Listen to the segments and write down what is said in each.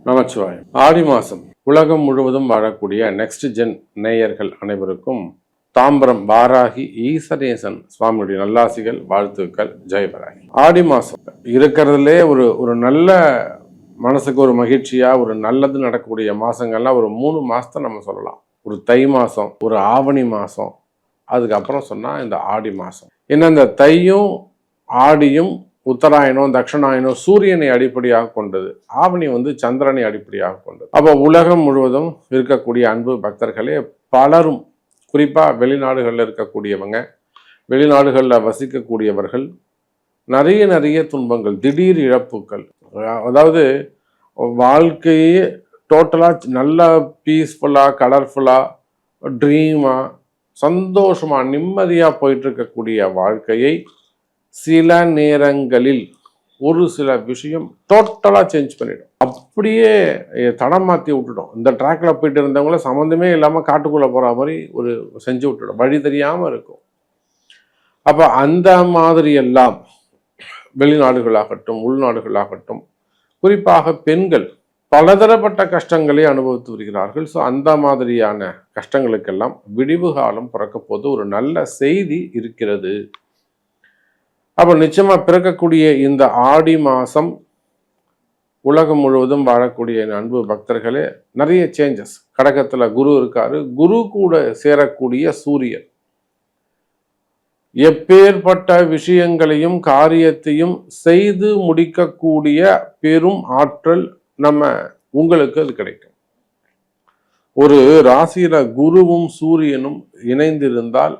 நமச்சிவாயம். ஆடி மாதம் உலகம் முழுவதும் வாழக்கூடிய நெக்ஸ்ட் ஜென் நேயர்கள் அனைவருக்கும் தாம்பரம் வாராகி ஈசனேசன் சுவாமியுடைய நல்லாசிகள், வாழ்த்துக்கள். ஜெயவராகி. ஆடி மாதம் இருக்கிறதுலே ஒரு நல்ல மனசுக்கு ஒரு மகிழ்ச்சியா ஒரு நல்லது நடக்கக்கூடிய மாசங்கள்லாம் ஒரு 3 மாசத்தை நம்ம சொல்லலாம். ஒரு தை மாதம், ஒரு ஆவணி மாதம், அதுக்கப்புறம் சொன்னால் இந்த ஆடி மாதம். ஏன்னா இந்த தையும் ஆடியும் உத்தராயணம் தட்சிணாயனம் சூரியனை அடிப்படையாக கொண்டது, ஆவணி சந்திரனை அடிப்படையாக கொண்டது. அப்போ உலகம் முழுவதும் இருக்கக்கூடிய அன்பு பக்தர்களே பலரும், குறிப்பாக வெளிநாடுகளில் இருக்கக்கூடியவங்க, வெளிநாடுகளில் வசிக்கக்கூடியவர்கள் நிறைய துன்பங்கள், திடீர் இழப்புகள், அதாவது வாழ்க்கையே டோட்டலாக நல்லா பீஸ்ஃபுல்லாக கலர்ஃபுல்லாக ட்ரீமாக சந்தோஷமாக நிம்மதியாக போயிட்டு இருக்கக்கூடிய வாழ்க்கையை சில நேரங்களில் ஒரு சில விஷயம் டோட்டலாக சேஞ்ச் பண்ணிடும். அப்படியே தடம் மாற்றி விட்டுடும். இந்த ட்ராக்ல போயிட்டு இருந்தவங்கள சம்மந்தமே இல்லாமல் காட்டுக்குள்ளே போகிற மாதிரி ஒரு செஞ்சு விட்டுடும், வழி தெரியாமல் இருக்கும். அப்போ அந்த மாதிரி எல்லாம் வெளிநாடுகளாகட்டும் உள்நாடுகளாகட்டும், குறிப்பாக பெண்கள் பலதரப்பட்ட கஷ்டங்களை அனுபவித்து வருகிறார்கள். ஸோ அந்த மாதிரியான கஷ்டங்களுக்கெல்லாம் விடிவு காலம் பிறக்க போது ஒரு நல்ல செய்தி இருக்கிறது. அப்போ நிச்சயமா பிறக்கக்கூடிய இந்த ஆடி மாதம் உலகம் முழுவதும் வாழக்கூடிய அன்பு பக்தர்களே நிறைய சேஞ்சஸ். கடகத்துல குரு இருக்காரு, குரு கூட சேரக்கூடிய சூரியன் எப்பேற்பட்ட விஷயங்களையும் காரியத்தையும் செய்து முடிக்கக்கூடிய பெரும் ஆற்றல் உங்களுக்கு அது கிடைக்கும். ஒரு ராசியில குருவும் சூரியனும் இணைந்திருந்தால்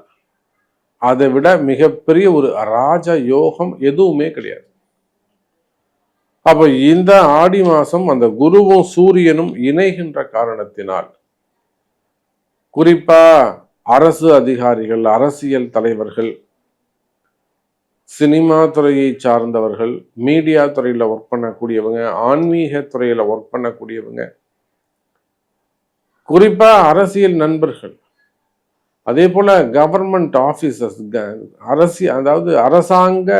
அதை விட மிகப்பெரிய ஒரு ராஜ யோகம் எதுவுமே கிடையாது. அப்போ இந்த ஆடி மாதம் அந்த குருவும் சூரியனும் இணைகின்ற காரணத்தினால் குறிப்பா அரசு அதிகாரிகள், அரசியல் தலைவர்கள், சினிமா துறையை சார்ந்தவர்கள், மீடியா துறையில் ஒர்க் பண்ணக்கூடியவங்க, ஆன்மீக துறையில் ஒர்க் பண்ணக்கூடியவங்க, குறிப்பா அரசியல் நண்பர்கள், அதே போல கவர்மெண்ட் ஆபீசர்ஸ், அதாவது அரசாங்க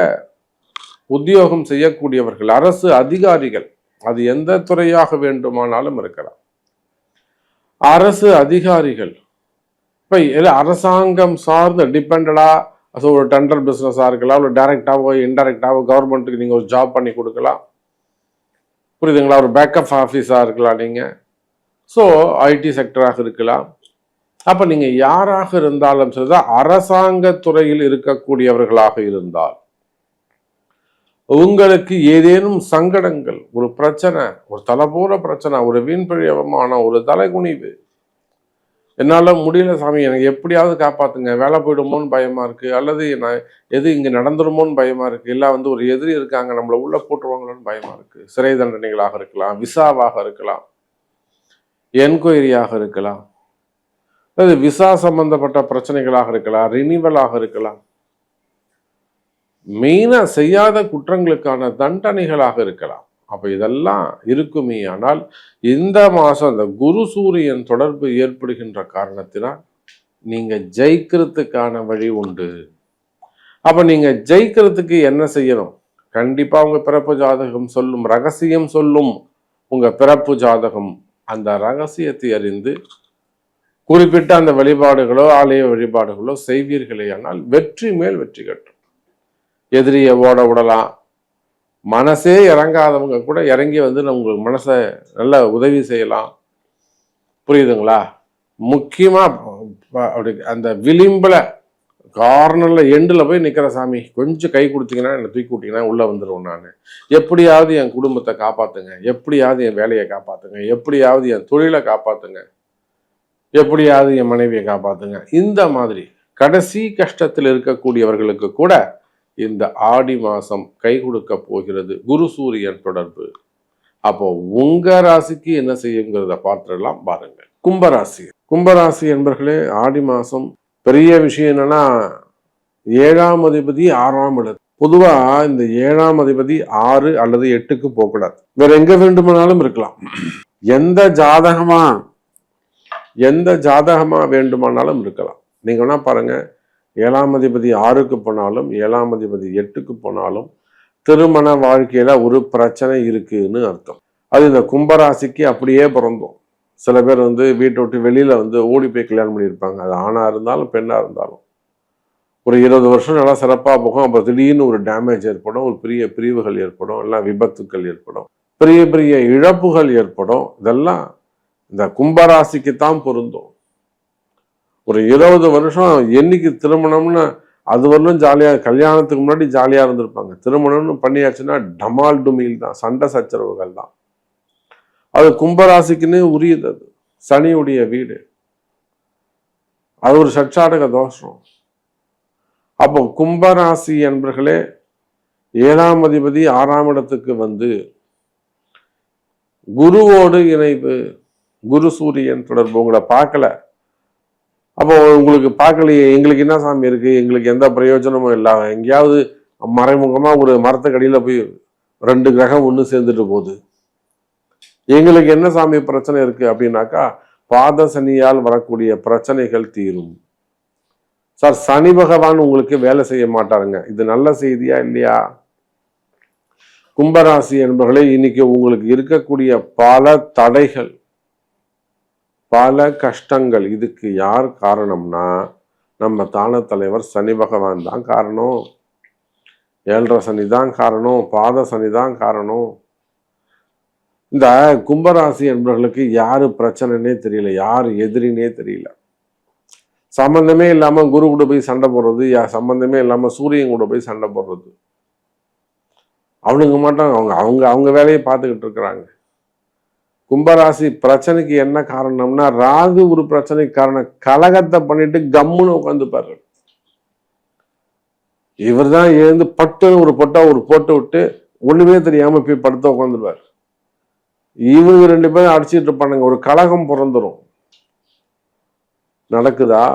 உத்தியோகம் செய்யக்கூடியவர்கள், அரசு அதிகாரிகள், அது எந்த துறையாக வேண்டுமானாலும் இருக்கலாம். அரசு அதிகாரிகள் இப்ப அரசாங்கம் சார்ந்த டிபெண்டடா ஒரு டெண்டர் பிசினஸா இருக்கலாம், ஒரு டைரக்டாவோ இன்டைரக்டாவோ கவர்மெண்ட்டுக்கு நீங்க ஒரு ஜாப் பண்ணி கொடுக்கலாம், புரியுதுங்களா? ஒரு பேக்கப் ஆஃபீஸா இருக்கலாம் நீங்க. ஸோ ஐடி செக்டராக இருக்கலாம். அப்ப நீங்க யாராக இருந்தாலும் சரிதான், அரசாங்க துறையில் இருக்கக்கூடியவர்களாக இருந்தால் உங்களுக்கு ஏதேனும் சங்கடங்கள், ஒரு பிரச்சனை, ஒரு தலைபோற பிரச்சனை, ஒரு வீண்பிழையமான ஒரு தலைகுனிவு, என்னால முடியல சாமி, எனக்கு எப்படியாவது காப்பாத்துங்க, வேலை போயிடுமோன்னு பயமா இருக்கு, அல்லது எது இங்க நடந்துருமோன்னு பயமா இருக்கு, இல்ல ஒரு எதிரி இருக்காங்க நம்மள உள்ள போட்டுருவாங்களோன்னு பயமா இருக்கு, சிறை தண்டனைகளாக இருக்கலாம், விசாவாக இருக்கலாம், என்கொயரியாக இருக்கலாம், அது விசா சம்பந்தப்பட்ட பிரச்சனைகளாக இருக்கலாம், ரினிவலாக இருக்கலாம், மெயினா செய்யாத குற்றங்களுக்கான தண்டனைகளாக இருக்கலாம். அப்ப இதெல்லாம் இருக்குமே. ஆனால் இந்த மாசம் அந்த குரு சூரியன் தொடர்பு ஏற்படுகின்ற காரணத்தினால் நீங்க ஜெயிக்கிறதுக்கான வழி உண்டு. அப்ப நீங்க ஜெயிக்கிறதுக்கு என்ன செய்யணும்? கண்டிப்பா உங்க பிறப்பு ஜாதகம் சொல்லும், ரகசியம் சொல்லும் உங்க பிறப்பு ஜாதகம். அந்த ரகசியத்தை அறிந்து குறிப்பிட்ட அந்த வழிபாடுகளோ ஆலய வழிபாடுகளோ செய்வீர்களே ஆனால் வெற்றி மேல் வெற்றி கட்டும். எதிரியை ஓட விடலாம். மனசே இறங்காதவங்க கூட இறங்கி உங்களுக்கு மனசை நல்ல உதவி செய்யலாம், புரியுதுங்களா? முக்கியமா அப்படி அந்த விளிம்புல கார்னர்ல எண்டில் போய் நிக்கிற சாமி, கொஞ்சம் கை கொடுத்தீங்கன்னா என்னை தூக்கி விட்டீங்கன்னா உள்ள வந்துடுவோம், நான் எப்படியாவது என் குடும்பத்தை காப்பாத்துங்க, எப்படியாவது என் வேலையை காப்பாத்துங்க, எப்படியாவது என் தொழிலை காப்பாத்துங்க, எப்படியாவது என் மனைவியை காப்பாத்துங்க. இந்த மாதிரி கடைசி கஷ்டத்தில் இருக்கக்கூடியவர்களுக்கு கூட இந்த ஆடி மாசம் கை கொடுக்க போகிறது குரு சூரியன் தொடர்பு. அப்போ உங்க ராசிக்கு என்ன செய்யுங்கிறத பார்த்துடலாம் பாருங்க. கும்பராசி என்பர்களே, ஆடி மாசம் பெரிய விஷயம் என்னன்னா 7ஆம் அதிபதி 6ஆம் இடத்து. பொதுவா இந்த 7ஆம் அதிபதி 6 அல்லது 8க்கு போகக்கூடாது, வேற எங்க வேண்டுமானாலும் இருக்கலாம். எந்த ஜாதகமா வேண்டுமானாலும் இருக்கலாம். நீங்க வேணா பாருங்க, 7ஆம் அதிபதி 6க்கு போனாலும் 7ஆம் அதிபதி 8க்கு போனாலும் திருமண வாழ்க்கையில ஒரு பிரச்சனை இருக்குன்னு அர்த்தம். அது இந்த கும்பராசிக்கு அப்படியே பிறந்தோம். சில பேர் வீட்டை விட்டு வெளியில ஓடி போய் கல்யாணம் பண்ணியிருப்பாங்க. அது ஆணா இருந்தாலும் பெண்ணா இருந்தாலும் ஒரு 20 வருஷம் நல்லா சிறப்பாக போகும். அப்புறம் திடீர்னு ஒரு டேமேஜ் ஏற்படும், ஒரு பெரிய பிரிவுகள் ஏற்படும், எல்லாம் விபத்துக்கள் ஏற்படும், பெரிய பெரிய இழப்புகள் ஏற்படும். இதெல்லாம் இந்த கும்பராசிக்கு தான் பொருந்தும். ஒரு 20 வருஷம் என்னைக்கு திருமணம்னு அது வரலும் ஜாலியாக, கல்யாணத்துக்கு முன்னாடி ஜாலியாக இருந்திருப்பாங்க. திருமணம்னு பண்ணியாச்சுன்னா டமால் டுமில் தான், சண்டை சச்சரவுகள் தான். அது கும்பராசிக்குன்னு உரியது. அது சனியுடைய வீடு, அது ஒரு சட்சாடக தோஷம். அப்போ கும்பராசி என்பர்களே, 7ஆம் அதிபதி 6ஆம் இடத்துக்கு குருவோடு இணைவு, குரு சூரியன் தொடர்பு. உங்களை பார்க்கல, அப்போ உங்களுக்கு பார்க்கலையே, எங்களுக்கு என்ன சாமி இருக்கு, எங்களுக்கு எந்த பிரயோஜனமும் இல்லை, எங்கேயாவது மறைமுகமா ஒரு மரத்துக்கடியில போய் 2 கிரகம் ஒன்று சேர்ந்துட்டு போகுது, எங்களுக்கு என்ன சாமி பிரச்சனை இருக்கு அப்படின்னாக்கா, பாத சனியால் வரக்கூடிய பிரச்சனைகள் தீரும். சார், சனி பகவான் உங்களுக்கு வேலை செய்ய மாட்டாருங்க. இது நல்ல செய்தியா இல்லையா? கும்பராசி என்பவர்களே, இன்னைக்கு உங்களுக்கு இருக்கக்கூடிய பல தடைகள், பல கஷ்டங்கள், இதுக்கு யார் காரணம்னா நம்ம தான தலைவர் சனி பகவான் தான் காரணம். 7.5 சனி தான் காரணம், பாத சனி தான் காரணம். இந்த கும்பராசி என்பவர்களுக்கு யாரு பிரச்சனைனே தெரியல, யாரு எதிரினே தெரியல. சம்பந்தமே இல்லாம குரு கூட போய் சண்டை போடுறது, சம்பந்தமே இல்லாம சூரியன் கூட போய் சண்டை போடுறது, அவனுங்க மட்டும் அவங்க வேலையை பார்த்துக்கிட்டு இருக்கிறாங்க. கும்பராசி பிரச்சனைக்கு என்ன காரணம்னா, ராகு ஒரு பிரச்சனைக்கு காரணம். கலகத்தை பண்ணிட்டு கம்முன்னு உட்காந்துப்பாரு. இவர் தான் எழுந்து பட்டுன்னு ஒரு போட்டு விட்டு ஒண்ணுமே தெரியாம போய் படுத்த உட்காந்துருவார். இவங்க 2 பேரும் அடிச்சுட்டு இருப்பானுங்க, ஒரு கலகம் பிறந்துரும். நடக்குதா?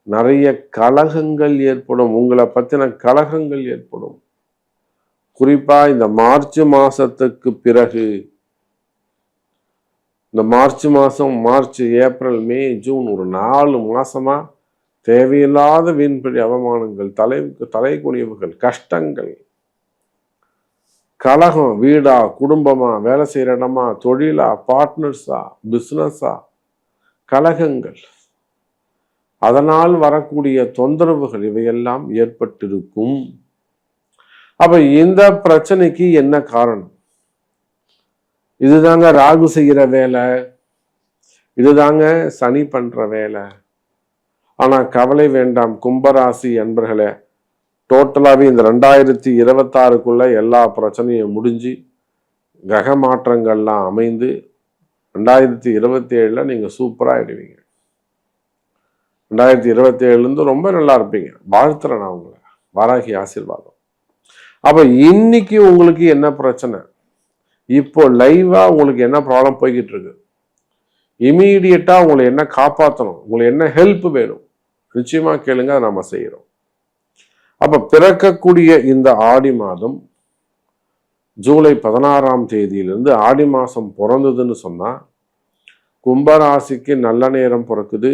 நிறைய கலகங்கள் ஏற்படும், உங்களை பத்தின கலகங்கள் ஏற்படும். குறிப்பா இந்த மார்ச் மாசத்துக்கு பிறகு, இந்த மார்ச் மாசம், மார்ச், ஏப்ரல், மே, ஜூன், ஒரு 4 மாசமா தேவையில்லாத வீண்படி அவமானங்கள், தலை குனிவுகள், கஷ்டங்கள், கலகம். வீடா, குடும்பமா, வேலை செய்யற இடமா, தொழிலா, பார்ட்னர்ஸா, பிசினஸா, கலகங்கள், அதனால் வரக்கூடிய தொந்தரவுகள் இவையெல்லாம் ஏற்பட்டிருக்கும். அப்ப இந்த பிரச்சனைக்கு என்ன காரணம்? இதுதாங்க ராகு செய்கிற வேலை, இதுதாங்க சனி பண்ற வேலை. ஆனா கவலை வேண்டாம் கும்பராசி அன்பர்களே, டோட்டலாவே இந்த 2026க்குள்ள எல்லா பிரச்சனையும் முடிஞ்சு கிரக மாற்றங்கள்லாம் அமைந்து 2027ல நீங்க சூப்பரா ஆயிடுவீங்க. 2027 ரொம்ப நல்லா இருப்பீங்க. வாழ்த்துறேன் நான் உங்களை. வாராகி ஆசீர்வாதம். அப்ப இன்னைக்கு உங்களுக்கு என்ன பிரச்சனை, இப்போ லைவா உங்களுக்கு என்ன ப்ராப்ளம் போய்கிட்டு இருக்கு, இமீடியட்டா உங்களை என்ன காப்பாற்றணும், உங்களுக்கு என்ன ஹெல்ப் வேணும், நிச்சயமா கேளுங்க, அதை நம்ம செய்யறோம். அப்ப பிறக்கக்கூடிய இந்த ஆடி மாதம் ஜூலை 16ஆம் தேதியிலிருந்து ஆடி மாசம் பிறந்ததுன்னு சொன்னா கும்பராசிக்கு நல்ல நேரம் பிறக்குது.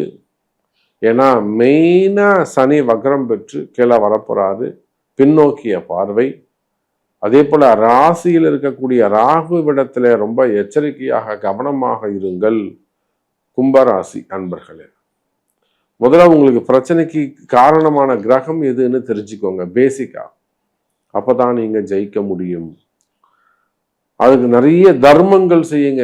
ஏன்னா மெயினா சனி வக்ரம் பெற்று கீழே வரப்போறாரு, பின்னோக்கிய பார்வை. அதே போல ராசியில் இருக்கக்கூடிய ராகு விடத்துல ரொம்ப எச்சரிக்கையாக கவனமாக இருங்கள் கும்பராசி அன்பர்களே. முதல்ல உங்களுக்கு பிரச்சனைக்கு காரணமான கிரகம் எதுன்னு தெரிஞ்சுக்கோங்க பேசிக்கா. அப்பதான் நீங்க ஜெயிக்க முடியும். அதுக்கு நிறைய தர்மங்கள் செய்யுங்க.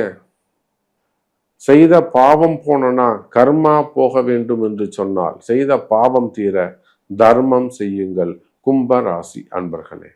செய்த பாவம் போனா கர்மா போக வேண்டும் என்று சொன்னால் செய்த பாவம் தீர தர்மம் செய்யுங்கள் கும்பராசி அன்பர்களே.